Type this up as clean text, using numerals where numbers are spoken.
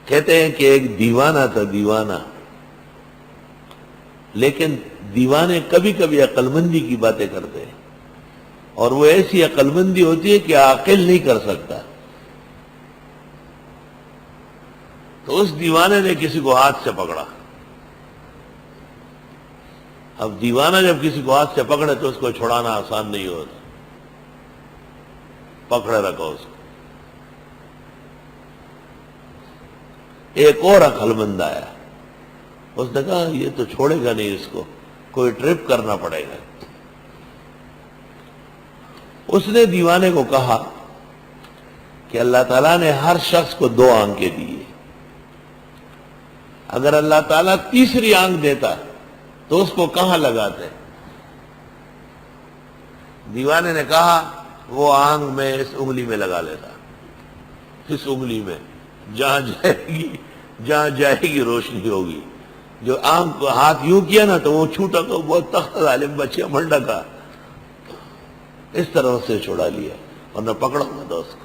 کہتے ہیں کہ ایک دیوانہ تھا، دیوانہ، لیکن دیوانے کبھی کبھی عقل مندی کی باتیں کرتے ہیں، اور وہ ایسی عقل مندی ہوتی ہے کہ عاقل نہیں کر سکتا۔ تو اس دیوانے نے کسی کو ہاتھ سے پکڑا۔ اب دیوانہ جب کسی کو ہاتھ سے پکڑے تو اس کو چھڑانا آسان نہیں ہوتا، پکڑے رکھا اس کو۔ ایک اور عقل مند آیا، اس نے کہا یہ تو چھوڑے گا نہیں، اس کو کوئی ٹرپ کرنا پڑے گا۔ اس نے دیوانے کو کہا کہ اللہ تعالیٰ نے ہر شخص کو 2 آنکھیں دی ہیں، اگر اللہ تعالیٰ تیسری آنکھ دیتا تو اس کو کہاں لگاتے؟ دیوانے نے کہا وہ آنکھ میں اس انگلی میں لگا لیتا، اس انگلی میں، جہاں جائے گی روشنی ہوگی۔ جو آنکھ کو ہاتھ یوں کیا نا تو وہ چھوٹا تو بہت تخت ظالم بچیا منڈا کا، اس طرح سے چھوڑا لیا، ورنہ پکڑا ہوا تھا اس کو۔